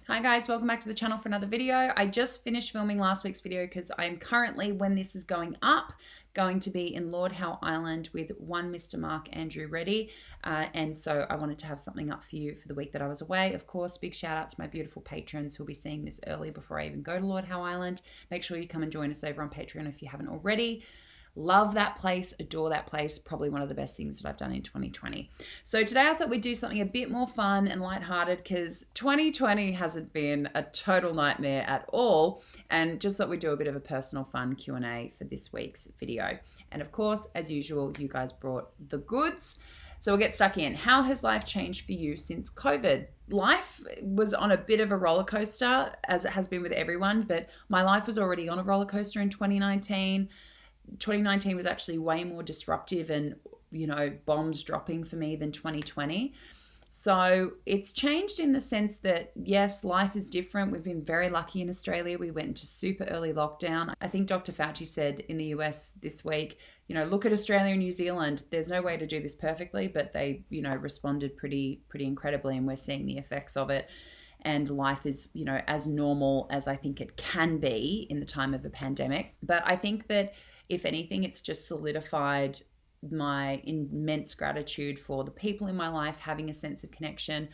Hi guys, welcome back to the channel for another video. I just finished filming last week's video because I am currently, when this is going up, going to be in Lord Howe Island with one Mr. Mark Andrew Reddy. And so I wanted to have something up for you for the week that I was away. Of course, big shout out to my beautiful patrons who'll be seeing this early before I even go to Lord Howe Island. Make sure you come and join us over on Patreon if you haven't already. Love that place, adore that place. Probably one of the best things that I've done in 2020. So today I thought we'd do something a bit more fun and lighthearted because 2020 hasn't been a total nightmare at all. And just thought we'd do a bit of a personal fun Q&A for this week's video. And of course, as usual, you guys brought the goods. So we'll get stuck in. How has life changed for you since COVID? Life was on a bit of a roller coaster, as it has been with everyone, but my life was already on a roller coaster in 2019. 2019 was actually way more disruptive and, bombs dropping for me than 2020. So it's changed in the sense that, yes, life is different. We've been very lucky in Australia. We went into super early lockdown. I think Dr. Fauci said in the US this week, look at Australia and New Zealand. There's no way to do this perfectly, but they, responded pretty incredibly, and we're seeing the effects of it. And life is, as normal as I think it can be in the time of a pandemic. But I think that if anything, it's just solidified my immense gratitude for the people in my life, having a sense of connection.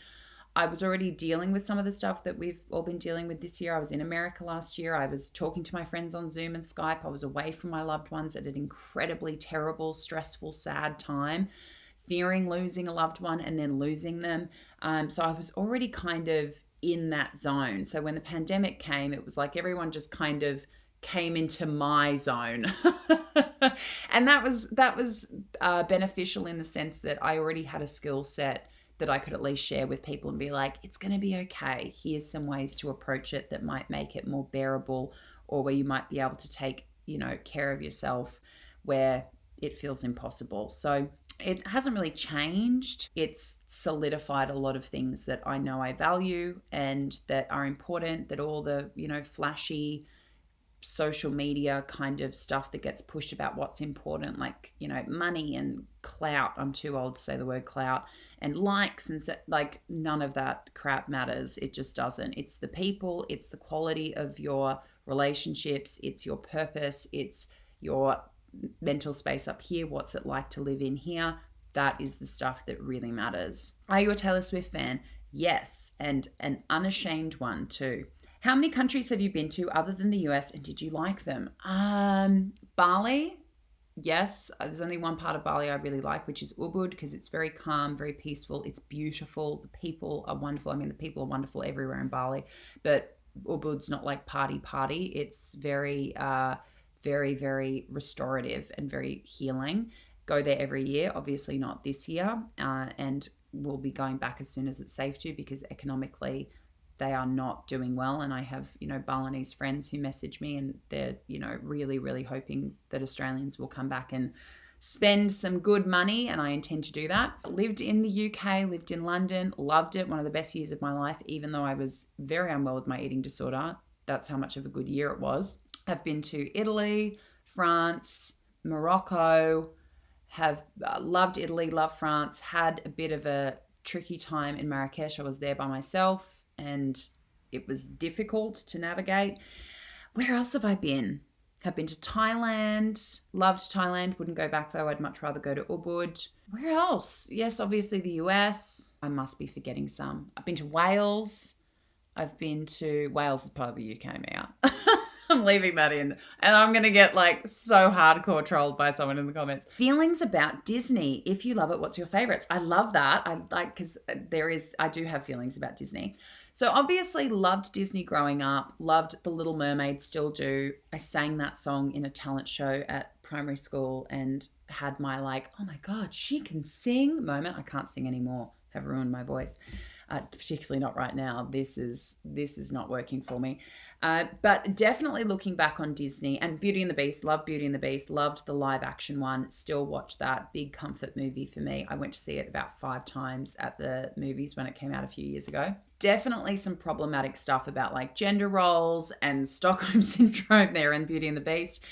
I was already dealing with some of the stuff that we've all been dealing with this year. I was in America last year. I was talking to my friends on Zoom and Skype. I was away from my loved ones at an incredibly terrible, stressful, sad time, fearing losing a loved one and then losing them. So I was already kind of in that zone. So when the pandemic came, it was like everyone just kind of came into my zone. And that was beneficial in the sense that I already had a skill set that I could at least share with people and be like, it's going to be okay. Here's some ways to approach it that might make it more bearable, or where you might be able to take, care of yourself where it feels impossible. So it hasn't really changed. It's solidified a lot of things that I know I value and that are important, that all the, flashy social media kind of stuff that gets pushed about what's important, like, money and clout. I'm too old to say the word clout, and likes, and like none of that crap matters. It just doesn't. It's the people, it's the quality of your relationships, it's your purpose, it's your mental space up here. What's it like to live in here? That is the stuff that really matters. Are you a Taylor Swift fan? Yes, and an unashamed one too. How many countries have you been to other than the US, and did you like them? Bali, yes. There's only one part of Bali I really like, which is Ubud, because it's very calm, very peaceful. It's beautiful. The people are wonderful. I mean, the people are wonderful everywhere in Bali, but Ubud's not like party. It's very, very, very restorative and very healing. Go there every year, obviously not this year, and we'll be going back as soon as it's safe to, because economically they are not doing well. And I have, Balinese friends who message me, and they're, really, really hoping that Australians will come back and spend some good money. And I intend to do that. Lived in the UK, lived in London, loved it. One of the best years of my life, even though I was very unwell with my eating disorder. That's how much of a good year it was. I've been to Italy, France, Morocco, have loved Italy, loved France, had a bit of a tricky time in Marrakesh. I was there by myself, and it was difficult to navigate. Where else have I been? Have been to Thailand. Loved Thailand. Wouldn't go back though. I'd much rather go to Ubud. Where else? Yes, obviously the US. I must be forgetting some. I've been to Wales. Wales is part of the UK, Mia. I'm leaving that in. And I'm going to get so hardcore trolled by someone in the comments. Feelings about Disney. If you love it, what's your favorites? I love that. Because I do have feelings about Disney. So obviously loved Disney growing up, loved The Little Mermaid, still do. I sang that song in a talent show at primary school and had my oh my God, she can sing moment. I can't sing anymore. Have ruined my voice. Particularly not right now. This is not working for me. But definitely looking back on Disney and Beauty and the Beast, loved Beauty and the Beast, loved the live action one, still watch that. Big comfort movie for me. I went to see it about 5 times at the movies when it came out a few years ago. Definitely some problematic stuff about gender roles and Stockholm syndrome there in Beauty and the Beast,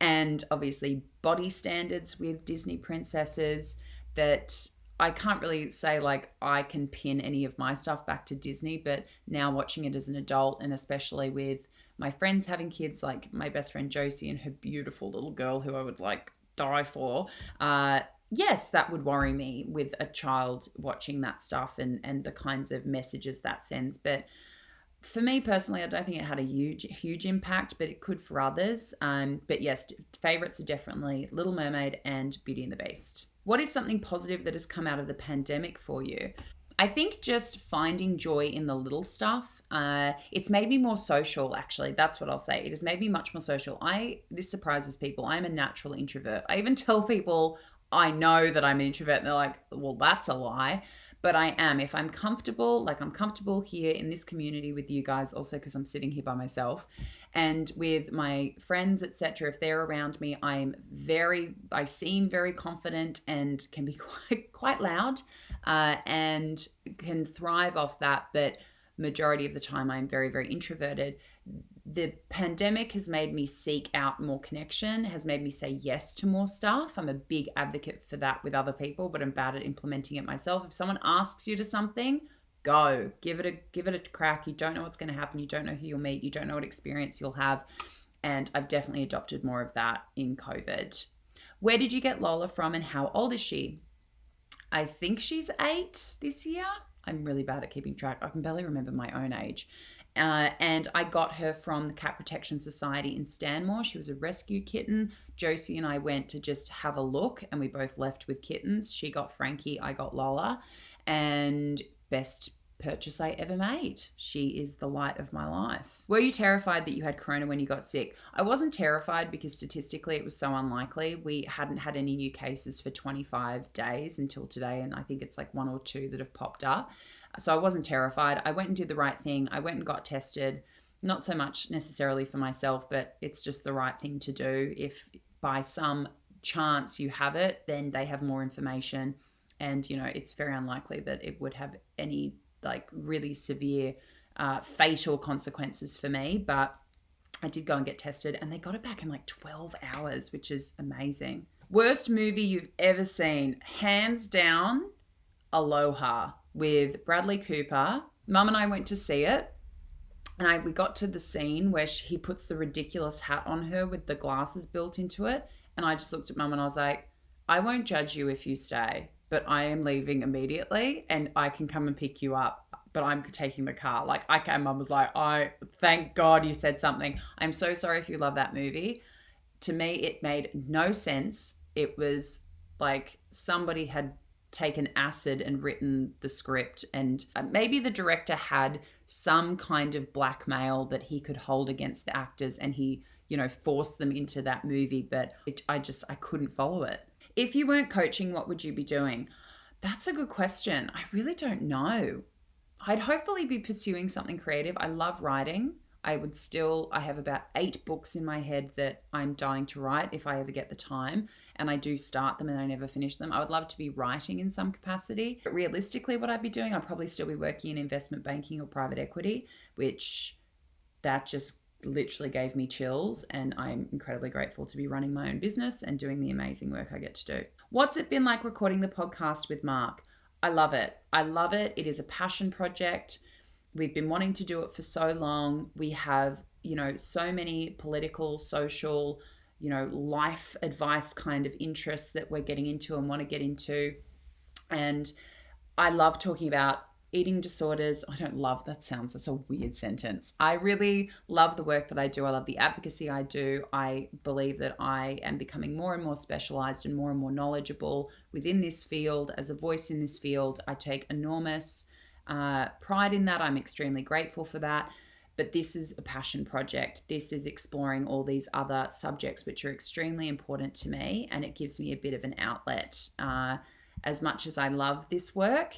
and obviously body standards with Disney princesses that I can't really say like I can pin any of my stuff back to Disney, but now watching it as an adult, and especially with my friends having kids, like my best friend Josie and her beautiful little girl who I would like die for, yes, that would worry me with a child watching that stuff and the kinds of messages that sends. But for me personally, I don't think it had a huge impact, but it could for others. But yes, favorites are definitely Little Mermaid and Beauty and the Beast. What is something positive that has come out of the pandemic for you? I think just finding joy in the little stuff. It's made me more social, actually. That's what I'll say. It has made me much more social. This surprises people. I'm a natural introvert. I even tell people I know that I'm an introvert, and they're like, well, that's a lie. But I am. If I'm comfortable, like I'm comfortable here in this community with you guys, also because I'm sitting here by myself, and with my friends, etc. If they're around me, I seem very confident and can be quite loud, and can thrive off that. But majority of the time, I'm very, very introverted. The pandemic has made me seek out more connection, has made me say yes to more stuff. I'm a big advocate for that with other people, but I'm bad at implementing it myself. If someone asks you to something, go. Give it a crack. You don't know what's going to happen. You don't know who you'll meet. You don't know what experience you'll have. And I've definitely adopted more of that in COVID. Where did you get Lola from and how old is she? I think she's 8 this year. I'm really bad at keeping track. I can barely remember my own age. And I got her from the Cat Protection Society in Stanmore. She was a rescue kitten. Josie and I went to just have a look, and we both left with kittens. She got Frankie, I got Lola. And best purchase I ever made. She is the light of my life. Were you terrified that you had corona when you got sick? I wasn't terrified because statistically it was so unlikely. We hadn't had any new cases for 25 days until today, and I think it's like 1 or 2 that have popped up. So I wasn't terrified. I went and did the right thing. I went and got tested, not so much necessarily for myself, but it's just the right thing to do. If by some chance you have it, then they have more information. And, it's very unlikely that it would have any like really severe fatal consequences for me. But I did go and get tested, and they got it back in like 12 hours, which is amazing. Worst movie you've ever seen? Hands down, Aloha with Bradley Cooper. Mum and I went to see it, and we got to the scene where he puts the ridiculous hat on her with the glasses built into it. And I just looked at Mum and I was like, I won't judge you if you stay, but I am leaving immediately, and I can come and pick you up, but I'm taking the car. Like, I can. Mum was like, thank God you said something. I'm so sorry if you love that movie. To me, it made no sense. It was like somebody had taken acid and written the script, and maybe the director had some kind of blackmail that he could hold against the actors, and he forced them into that movie. But I couldn't follow it. If you weren't coaching, what would you be doing? That's a good question. I really don't know. I'd hopefully be pursuing something creative. I love writing. I have about 8 books in my head that I'm dying to write if I ever get the time. And I do start them and I never finish them. I would love to be writing in some capacity. But realistically, what I'd be doing, I'd probably still be working in investment banking or private equity, which that just literally gave me chills. And I'm incredibly grateful to be running my own business and doing the amazing work I get to do. What's it been like recording the podcast with Mark? I love it. It is a passion project. We've been wanting to do it for so long. We have, so many political, social, life advice kind of interests that we're getting into and want to get into. And I love talking about eating disorders. That's a weird sentence. I really love the work that I do. I love the advocacy I do. I believe that I am becoming more and more specialized and more knowledgeable within this field. As a voice in this field, I take enormous pride in that. I'm extremely grateful for that. But this is a passion project. This is exploring all these other subjects which are extremely important to me, and it gives me a bit of an outlet. As much as I love this work,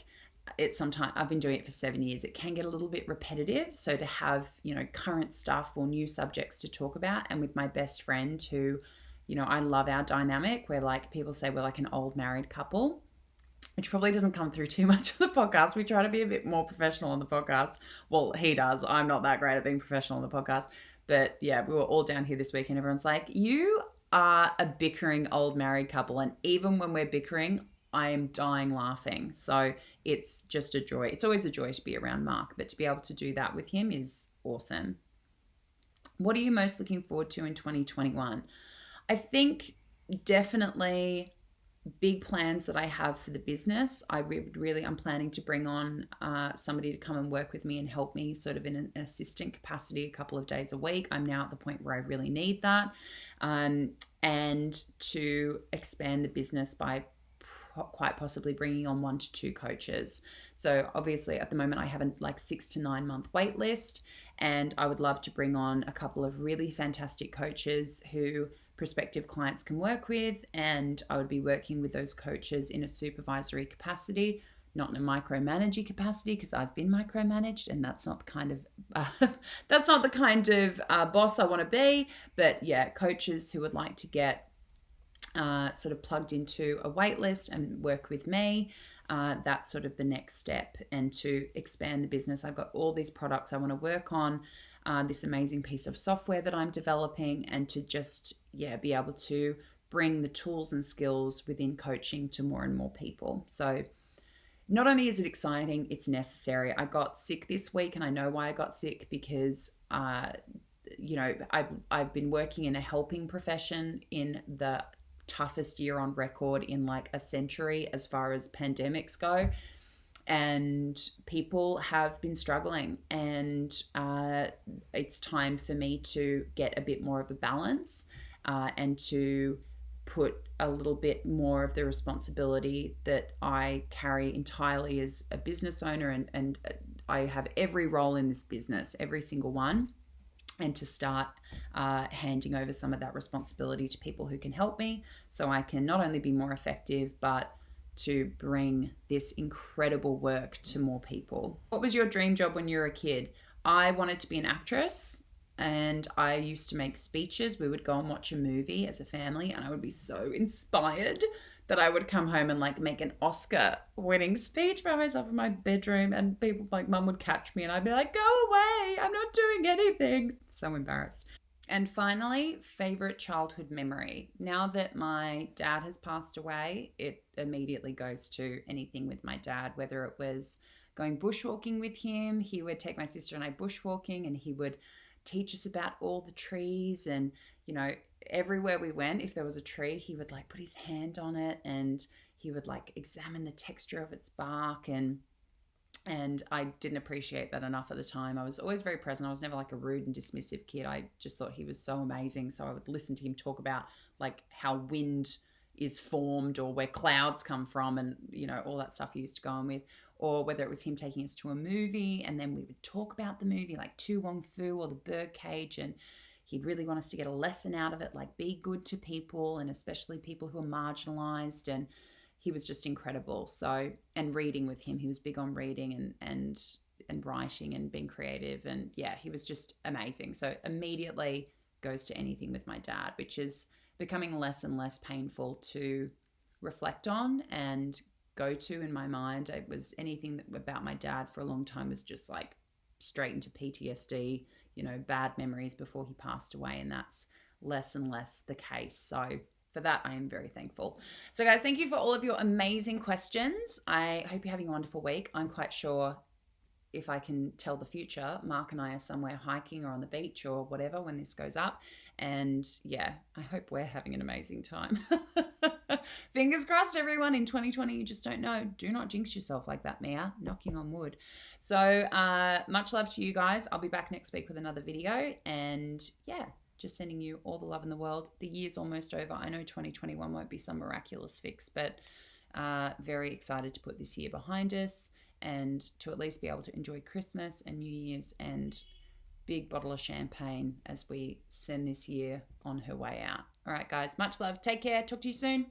I've been doing it for 7 years. It can get a little bit repetitive. So to have, current stuff or new subjects to talk about, and with my best friend who, I love our dynamic. People say we're like an old married couple, which probably doesn't come through too much on the podcast. We try to be a bit more professional on the podcast. Well, he does. I'm not that great at being professional on the podcast. But yeah, we were all down here this week and everyone's like, you are a bickering old married couple. And even when we're bickering, I am dying laughing. So it's just a joy. It's always a joy to be around Mark, but to be able to do that with him is awesome. What are you most looking forward to in 2021? I think definitely big plans that I have for the business. I'm planning to bring on somebody to come and work with me and help me sort of in an assistant capacity a couple of days a week. I'm now at the point where I really need that. And to expand the business by quite possibly bringing on 1 to 2 coaches. So obviously at the moment I have a 6 to 9 month wait list, and I would love to bring on a couple of really fantastic coaches who prospective clients can work with, and I would be working with those coaches in a supervisory capacity, not in a micromanaging capacity, because I've been micromanaged and that's not the kind of boss I want to be. But yeah, coaches who would like to get sort of plugged into a wait list and work with me. That's sort of the next step, and to expand the business. I've got all these products I want to work on, this amazing piece of software that I'm developing, and to just be able to bring the tools and skills within coaching to more and more people. So not only is it exciting, it's necessary. I got sick this week, and I know why I got sick, because I've been working in a helping profession in the toughest year on record in a century as far as pandemics go, and people have been struggling, and it's time for me to get a bit more of a balance, and to put a little bit more of the responsibility that I carry entirely as a business owner, and I have every role in this business, every single one, and to start handing over some of that responsibility to people who can help me, so I can not only be more effective, but to bring this incredible work to more people. What was your dream job when you were a kid? I wanted to be an actress, and I used to make speeches. We would go and watch a movie as a family, and I would be so inspired that I would come home and make an Oscar winning speech by myself in my bedroom, and people mum would catch me and I'd be like, go away, I'm not doing anything. So embarrassed. And finally, favorite childhood memory. Now that my dad has passed away, it immediately goes to anything with my dad, whether it was going bushwalking with him. He would take my sister and I bushwalking, and he would teach us about all the trees, and everywhere we went, if there was a tree, he would put his hand on it, and he would examine the texture of its bark, and I didn't appreciate that enough at the time. I was always very present. I was never a rude and dismissive kid. I just thought he was so amazing. So I would listen to him talk about how wind is formed, or where clouds come from, and all that stuff he used to go on with. Or whether it was him taking us to a movie, and then we would talk about the movie, like Tu Wong Fu or The Birdcage, and he'd really want us to get a lesson out of it, be good to people, and especially people who are marginalized. And he was just incredible. So, and reading with him, he was big on reading and writing and being creative. And yeah, he was just amazing. So immediately goes to anything with my dad, which is becoming less and less painful to reflect on and go to in my mind. It was anything about my dad for a long time was just straight into PTSD, bad memories before he passed away. And that's less and less the case. So for that, I am very thankful. So guys, thank you for all of your amazing questions. I hope you're having a wonderful week. I'm quite sure, if I can tell the future, Mark and I are somewhere hiking or on the beach or whatever when this goes up. And yeah, I hope we're having an amazing time. Fingers crossed, everyone. In 2020, you just don't know. Do not jinx yourself like that, Mia. Knocking on wood. So much love to you guys. I'll be back next week with another video. And yeah, just sending you all the love in the world. The year's almost over. I know 2021 won't be some miraculous fix, but very excited to put this year behind us and to at least be able to enjoy Christmas and New Year's and big bottle of champagne as we send this year on her way out. All right, guys, much love. Take care. Talk to you soon.